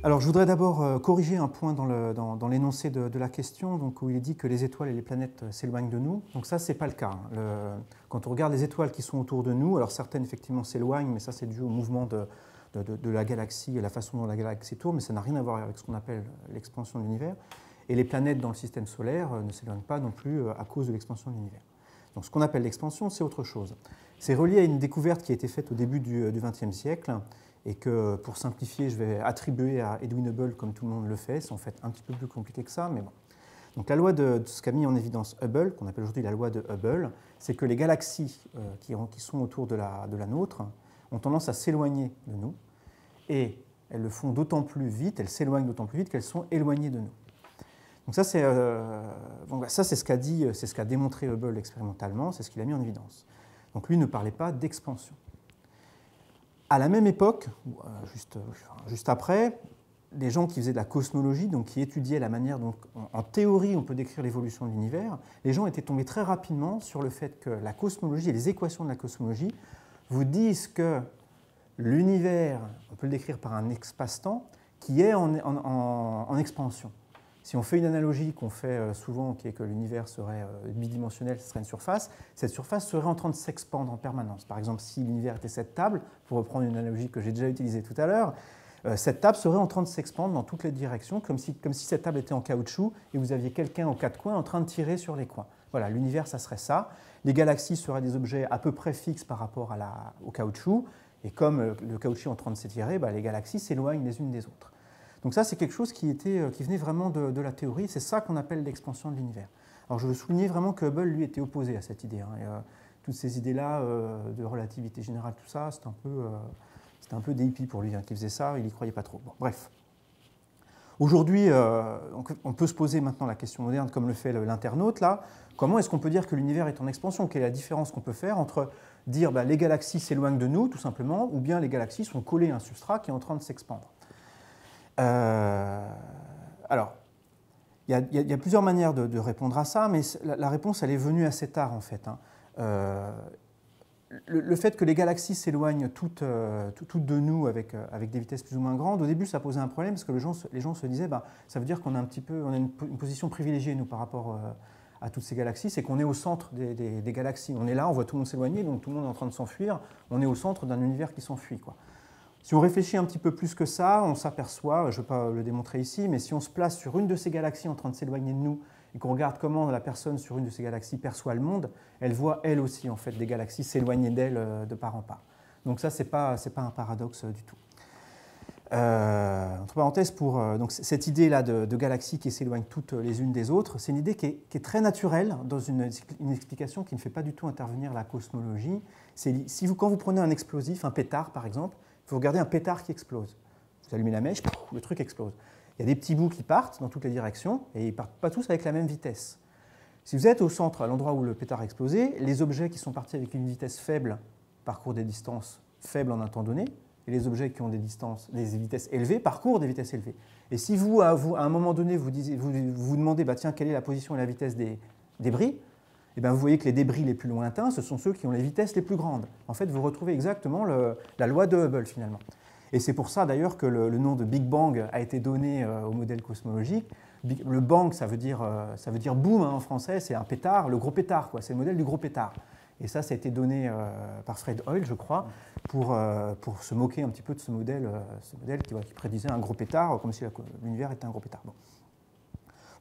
Alors, je voudrais d'abord corriger un point dans l'énoncé de la question, donc, où il est dit que les étoiles et les planètes s'éloignent de nous. Donc ça, ce n'est pas le cas. Quand on regarde les étoiles qui sont autour de nous, alors certaines effectivement s'éloignent, mais ça c'est dû au mouvement de la galaxie et la façon dont la galaxie tourne, mais ça n'a rien à voir avec ce qu'on appelle l'expansion de l'univers. Et les planètes dans le système solaire ne s'éloignent pas non plus à cause de l'expansion de l'univers. Donc ce qu'on appelle l'expansion, c'est autre chose. C'est relié à une découverte qui a été faite au début du XXe siècle, et que, pour simplifier, je vais attribuer à Edwin Hubble comme tout le monde le fait. C'est en fait un petit peu plus compliqué que ça, mais bon. Donc la loi de ce qu'a mis en évidence Hubble, qu'on appelle aujourd'hui la loi de Hubble, c'est que les galaxies qui sont autour de la nôtre ont tendance à s'éloigner de nous, et elles le font d'autant plus vite, elles s'éloignent d'autant plus vite qu'elles sont éloignées de nous. Donc ça, c'est ce qu'a démontré Hubble expérimentalement, c'est ce qu'il a mis en évidence. Donc lui ne parlait pas d'expansion. À la même époque, juste après, les gens qui faisaient de la cosmologie, donc qui étudiaient la manière dont, en théorie, on peut décrire l'évolution de l'univers, les gens étaient tombés très rapidement sur le fait que la cosmologie et les équations de la cosmologie vous disent que l'univers, on peut le décrire par un espace-temps qui est en expansion. Si on fait une analogie qu'on fait souvent, qui est que l'univers serait bidimensionnel, ce serait une surface, cette surface serait en train de s'expandre en permanence. Par exemple, si l'univers était cette table, pour reprendre une analogie que j'ai déjà utilisée tout à l'heure, cette table serait en train de s'expandre dans toutes les directions, comme si cette table était en caoutchouc et vous aviez quelqu'un aux quatre coins en train de tirer sur les coins. Voilà, l'univers, ça serait ça. Les galaxies seraient des objets à peu près fixes par rapport au caoutchouc, et comme le caoutchouc est en train de s'étirer, les galaxies s'éloignent les unes des autres. Donc ça, c'est quelque chose qui venait vraiment de la théorie. C'est ça qu'on appelle l'expansion de l'univers. Alors je veux souligner vraiment que Hubble, lui, était opposé à cette idée. Toutes ces idées-là de relativité générale, tout ça, c'était un peu des hippies pour lui qui faisait ça. Il n'y croyait pas trop. Bon, bref. Aujourd'hui, on peut se poser maintenant la question moderne, comme le fait l'internaute, là. Comment est-ce qu'on peut dire que l'univers est en expansion? Quelle est la différence qu'on peut faire entre dire les galaxies s'éloignent de nous, tout simplement, ou bien les galaxies sont collées à un substrat qui est en train de s'expandre? Alors, il y a plusieurs manières de répondre à ça, mais la réponse, elle est venue assez tard, en fait. Le fait que les galaxies s'éloignent toutes de nous avec des vitesses plus ou moins grandes, au début, ça posait un problème, parce que les gens se disaient, ça veut dire qu'on a une position privilégiée, nous, par rapport à toutes ces galaxies, c'est qu'on est au centre des galaxies. On est là, on voit tout le monde s'éloigner, donc tout le monde est en train de s'enfuir, on est au centre d'un univers qui s'enfuit, quoi. Si on réfléchit un petit peu plus que ça, on s'aperçoit, je ne vais pas le démontrer ici, mais si on se place sur une de ces galaxies en train de s'éloigner de nous et qu'on regarde comment la personne sur une de ces galaxies perçoit le monde, elle voit elle aussi en fait des galaxies s'éloigner d'elle de part en part. Donc ça, ce n'est pas un paradoxe du tout. Entre parenthèses, donc cette idée-là de galaxies qui s'éloignent toutes les unes des autres, c'est une idée qui est très naturelle dans une explication qui ne fait pas du tout intervenir la cosmologie. Quand vous prenez un explosif, un pétard par exemple, vous regardez un pétard qui explose. Vous allumez la mèche, le truc explose. Il y a des petits bouts qui partent dans toutes les directions et ils ne partent pas tous avec la même vitesse. Si vous êtes au centre, à l'endroit où le pétard a explosé, les objets qui sont partis avec une vitesse faible parcourent des distances faibles en un temps donné, et les objets qui ont des vitesses élevées parcourent des vitesses élevées. Et si vous, à un moment donné, vous demandez, tiens, quelle est la position et la vitesse des débris, et vous voyez que les débris les plus lointains, ce sont ceux qui ont les vitesses les plus grandes. En fait, vous retrouvez exactement la loi de Hubble, finalement. Et c'est pour ça, d'ailleurs, que le nom de Big Bang a été donné au modèle cosmologique. Le bang, ça veut dire boom en français, c'est un pétard, le gros pétard, quoi. C'est le modèle du gros pétard. Et ça a été donné par Fred Hoyle, je crois, pour se moquer un petit peu de ce modèle qui prédisait un gros pétard, comme si l'univers était un gros pétard. Bon.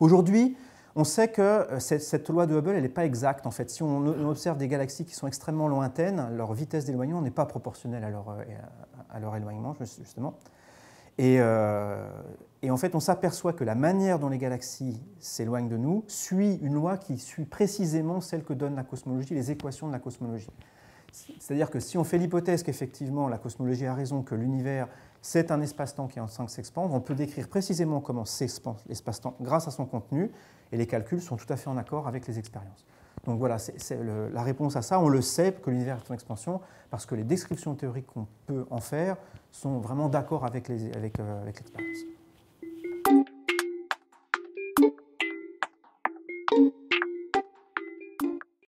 Aujourd'hui, on sait que cette loi de Hubble, elle n'est pas exacte. En fait, si on observe des galaxies qui sont extrêmement lointaines, leur vitesse d'éloignement n'est pas proportionnelle à leur éloignement, justement. Et en fait, on s'aperçoit que la manière dont les galaxies s'éloignent de nous suit une loi qui suit précisément celle que donne la cosmologie, les équations de la cosmologie. C'est-à-dire que si on fait l'hypothèse qu'effectivement la cosmologie a raison, que l'univers c'est un espace-temps qui est en train de s'expandre, on peut décrire précisément comment s'expand l'espace-temps grâce à son contenu, et les calculs sont tout à fait en accord avec les expériences. Donc voilà, la réponse à ça, on le sait que l'univers est en expansion, parce que les descriptions théoriques qu'on peut en faire sont vraiment d'accord avec l'expérience.